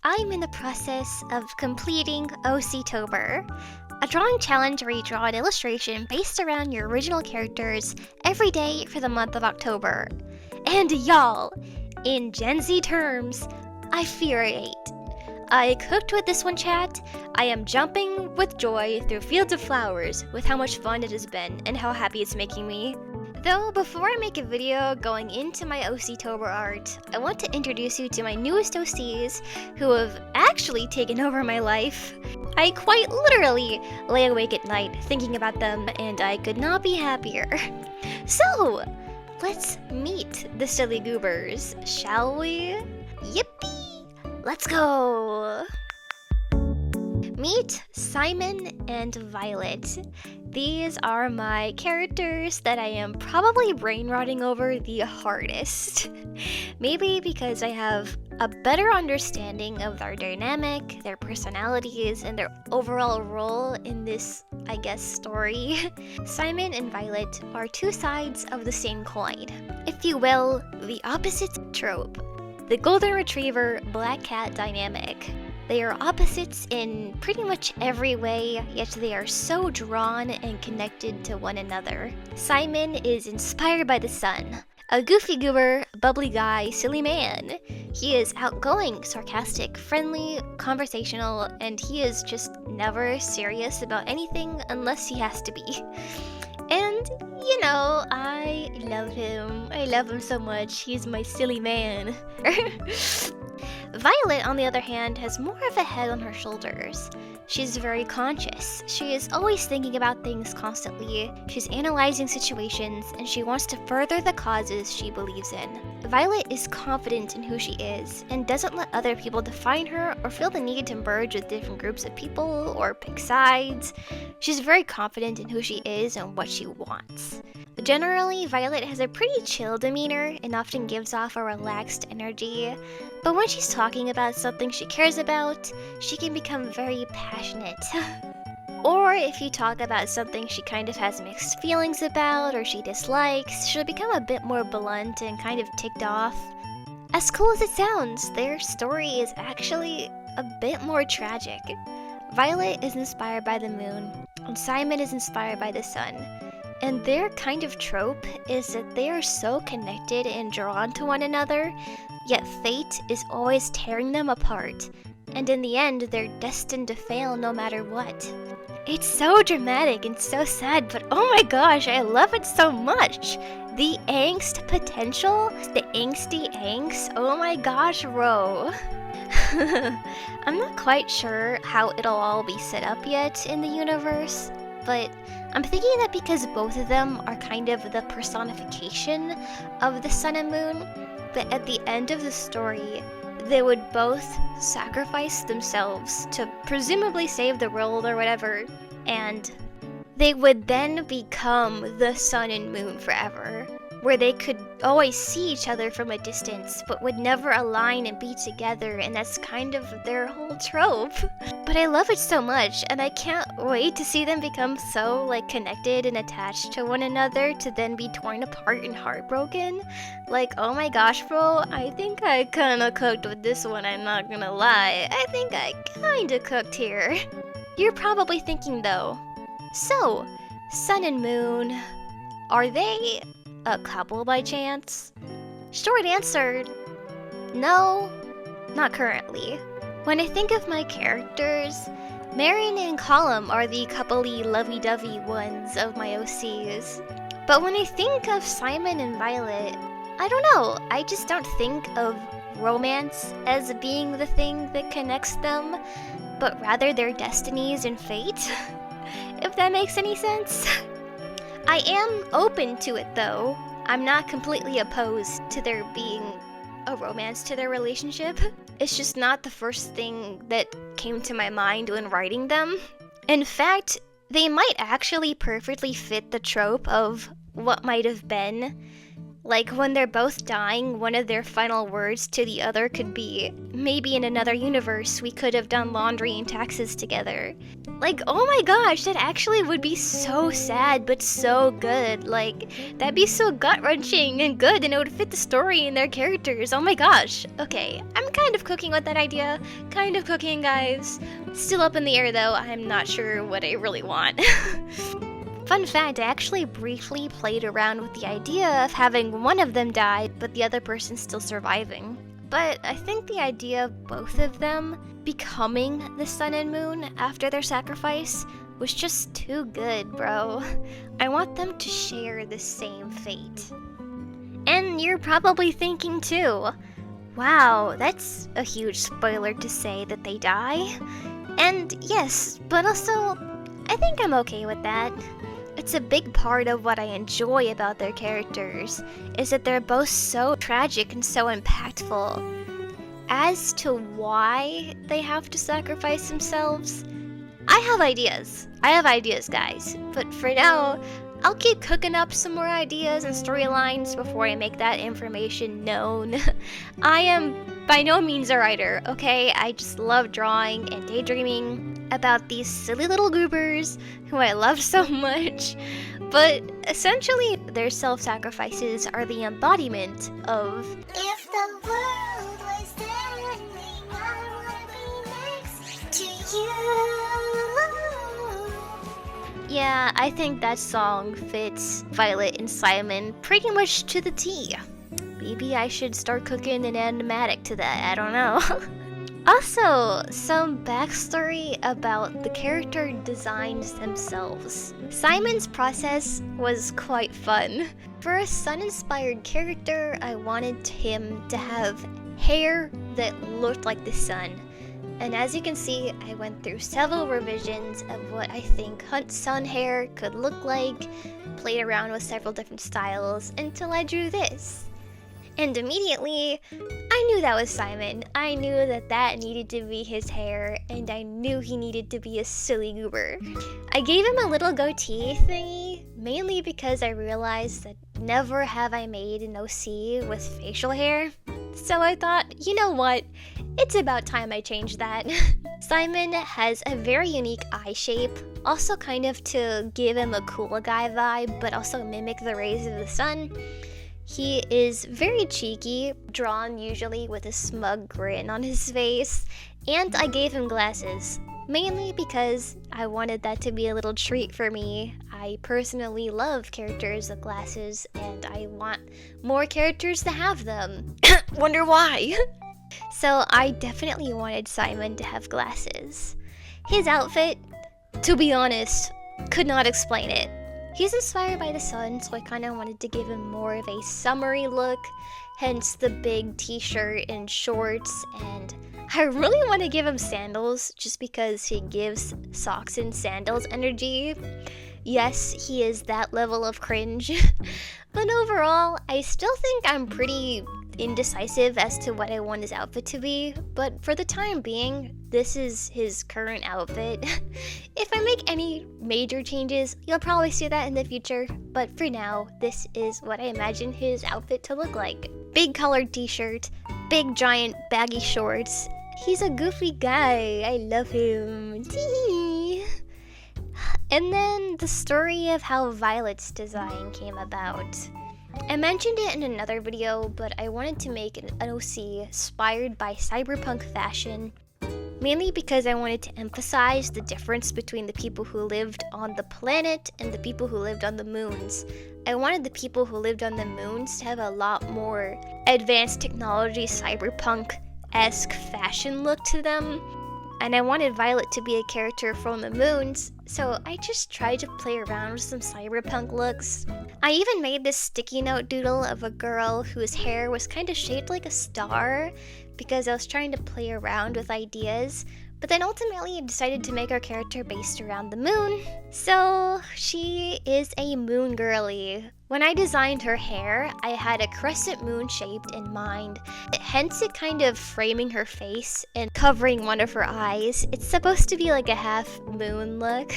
I'm in the process of completing OC-tober, a drawing challenge where you draw an illustration based around your original characters every day for the month of October. And y'all, in Gen Z terms, I fear I ate. I cooked with this one, chat. I am jumping with joy through fields of flowers with how much fun it has been and how happy it's making me. Though, before I make a video going into my OC-tober art, I want to introduce you to my newest OCs who have actually taken over my life. I quite literally lay awake at night thinking about them, and I could not be happier. So, let's meet the silly goobers, shall we? Yippee! Let's go! Meet Simon and Violet. These are my characters that I am probably brain-rotting over the hardest. Maybe because I have a better understanding of their dynamic, their personalities, and their overall role in this, I guess, story. Simon and Violet are two sides of the same coin. If you will, the opposite trope. The golden retriever black cat dynamic. They are opposites in pretty much every way, yet they are so drawn and connected to one another. Simon is inspired by the sun. A goofy goober, bubbly guy, silly man. He is outgoing, sarcastic, friendly, conversational, and he is just never serious about anything unless he has to be. And, you know, I love him. I love him so much. He's my silly man. Violet, on the other hand, has more of a head on her shoulders. She's very conscious. She is always thinking about things constantly. She's analyzing situations, and she wants to further the causes she believes in. Violet is confident in who she is, and doesn't let other people define her or feel the need to merge with different groups of people or pick sides. She's very confident in who she is and what she wants. Generally, Violet has a pretty chill demeanor and often gives off a relaxed energy, but when she's talking about something she cares about, she can become very passionate. Or if you talk about something she kind of has mixed feelings about or she dislikes, she'll become a bit more blunt and kind of ticked off. As cool as it sounds, their story is actually a bit more tragic. Violet is inspired by the moon, and Simon is inspired by the sun. And their kind of trope is that they are so connected and drawn to one another, yet fate is always tearing them apart, and in the end they're destined to fail no matter what. It's so dramatic and so sad, but oh my gosh, I love it so much! The angst potential, the angsty angst, oh my gosh, bro. I'm not quite sure how it'll all be set up yet in the universe, but I'm thinking that because both of them are kind of the personification of the sun and moon, that at the end of the story, they would both sacrifice themselves to presumably save the world or whatever, and they would then become the sun and moon forever, where they could always see each other from a distance, but would never align and be together, and that's kind of their whole trope. But I love it so much, and I can't wait to see them become so, connected and attached to one another to then be torn apart and heartbroken. Oh my gosh, bro, I think I kinda cooked with this one, I'm not gonna lie. I think I kinda cooked here. You're probably thinking though, so, sun and moon, are they a couple by chance? Short answer, no, not currently. When I think of my characters, Marion and Colum are the coupley lovey-dovey ones of my OCs. But when I think of Simon and Violet, I don't know, I just don't think of romance as being the thing that connects them, but rather their destinies and fate, if that makes any sense. I am open to it though. I'm not completely opposed to there being a romance to their relationship. It's just not the first thing that came to my mind when writing them. In fact, they might actually perfectly fit the trope of what might have been Like when they're both dying, one of their final words to the other could be, maybe in another universe we could have done laundry and taxes together. Like, oh my gosh, that actually would be so sad, but so good. Like, that'd be so gut-wrenching and good, and it would fit the story and their characters. Oh my gosh. Okay, I'm kind of cooking with that idea. Kind of cooking, guys. Still up in the air though, I'm not sure what I really want. Fun fact, I actually briefly played around with the idea of having one of them die, but the other person still surviving. But I think the idea of both of them becoming the sun and moon after their sacrifice was just too good, bro. I want them to share the same fate. And you're probably thinking too, wow, that's a huge spoiler to say that they die. And yes, but also, I think I'm okay with that. It's a big part of what I enjoy about their characters, is that they're both so tragic and so impactful. As to why they have to sacrifice themselves, I have ideas. Guys. But for now, I'll keep cooking up some more ideas and storylines before I make that information known. I am by no means a writer, okay? I just love drawing and daydreaming about these silly little goobers who I love so much. But essentially, their self-sacrifices are the embodiment of if the world was standing, I would be next to you. Yeah, I think that song fits Violet and Simon pretty much to the T. Maybe I should start cooking an animatic to that, I don't know. Also, some backstory about the character designs themselves. Simon's process was quite fun. For a sun-inspired character, I wanted him to have hair that looked like the sun. And as you can see, I went through several revisions of what I think Hunt's sun hair could look like, played around with several different styles, until I drew this. And immediately, I knew that was Simon. I knew that that needed to be his hair, and I knew he needed to be a silly goober. I gave him a little goatee thingy, mainly because I realized that never have I made an OC with facial hair. So I thought, you know what? It's about time I changed that. Simon has a very unique eye shape, also kind of to give him a cool guy vibe, but also mimic the rays of the sun. He is very cheeky, drawn usually with a smug grin on his face, and I gave him glasses, mainly because I wanted that to be a little treat for me. I personally love characters with glasses, and I want more characters to have them. Wonder why? So I definitely wanted Simon to have glasses. His outfit, to be honest, could not explain it. He's inspired by the sun, so I kind of wanted to give him more of a summery look, hence the big t-shirt and shorts, and I really want to give him sandals just because he gives socks and sandals energy. Yes, he is that level of cringe, but overall, I still think I'm pretty indecisive as to what I want his outfit to be, but for the time being, this is his current outfit. If I make any major changes, you'll probably see that in the future, but for now, this is what I imagine his outfit to look like. Big colored t-shirt, big giant baggy shorts. He's a goofy guy, I love him. Tee. And then the story of how Violet's design came about. I mentioned it in another video, but I wanted to make an OC inspired by cyberpunk fashion, mainly because I wanted to emphasize the difference between the people who lived on the planet and the people who lived on the moons. I wanted the people who lived on the moons to have a lot more advanced technology, cyberpunk-esque fashion look to them. And I wanted Violet to be a character from the moons, so I just tried to play around with some cyberpunk looks. I even made this sticky note doodle of a girl whose hair was kind of shaped like a star, because I was trying to play around with ideas, but then ultimately I decided to make her character based around the moon. So she is a moon girly. When I designed her hair, I had a crescent moon shaped in mind, hence it kind of framing her face and covering one of her eyes. It's supposed to be like a half moon look.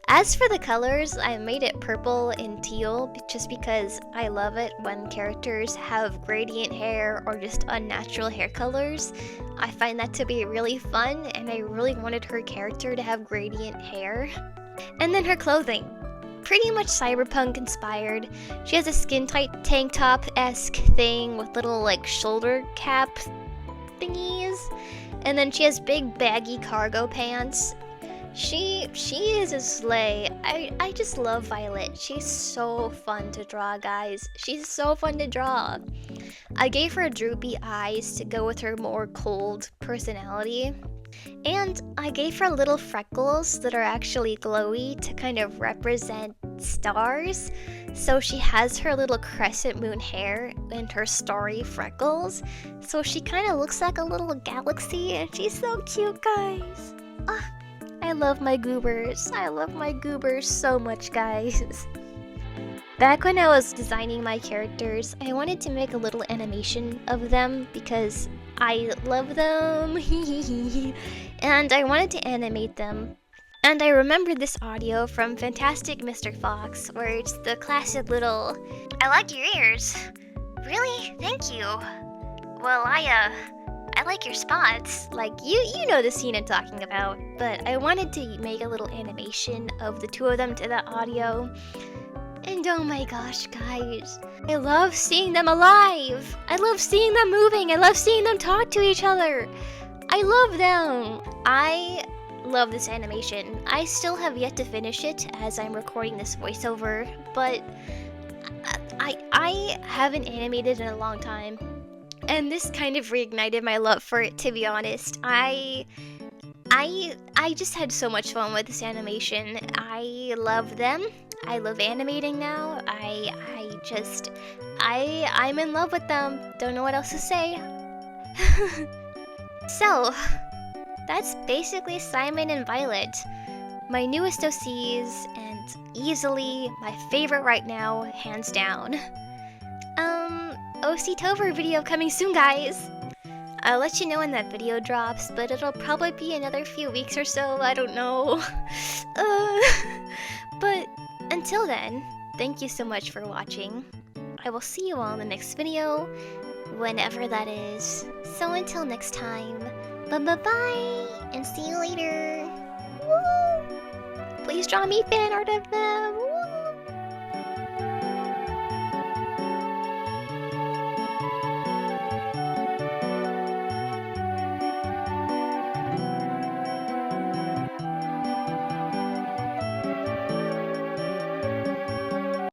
As for the colors, I made it purple and teal just because I love it when characters have gradient hair or just unnatural hair colors. I find that to be really fun, and I really wanted her character to have gradient hair. And then her clothing. Pretty much cyberpunk inspired. She has a skin tight tank top-esque thing with little like shoulder cap thingies. And then she has big baggy cargo pants. She is a slay. I just love Violet. She's so fun to draw, guys. She's so fun to draw. I gave her droopy eyes to go with her more cold personality. And I gave her little freckles that are actually glowy to kind of represent stars. So she has her little crescent moon hair and her starry freckles. So she kind of looks like a little galaxy, and she's so cute, guys. I love my goobers. I love my goobers so much, guys. Back when I was designing my characters, I wanted to make a little animation of them because I love them. And I wanted to animate them. And I remembered this audio from Fantastic Mr. Fox, where it's the classic little, "I like your ears." "Really? Thank you." "Well, I like your spots." Like, you know the scene I'm talking about. But I wanted to make a little animation of the two of them to that audio. And oh my gosh, guys, I love seeing them alive. I love seeing them moving. I love seeing them talk to each other. I love them. I love this animation. I still have yet to finish it as I'm recording this voiceover, but I haven't animated in a long time. And this kind of reignited my love for it, to be honest. I just had so much fun with this animation. I love them. I love animating now. I'm in love with them. Don't know what else to say. So, that's basically Simon and Violet. My newest OCs, and easily my favorite right now, hands down. OC-tober video coming soon, guys. I'll let you know when that video drops, but it'll probably be another few weeks or so, I don't know. But until then, thank you so much for watching. I will see you all in the next video, whenever that is. So until next time, bye-bye, and see you later. Woo! Please draw me fan art of them.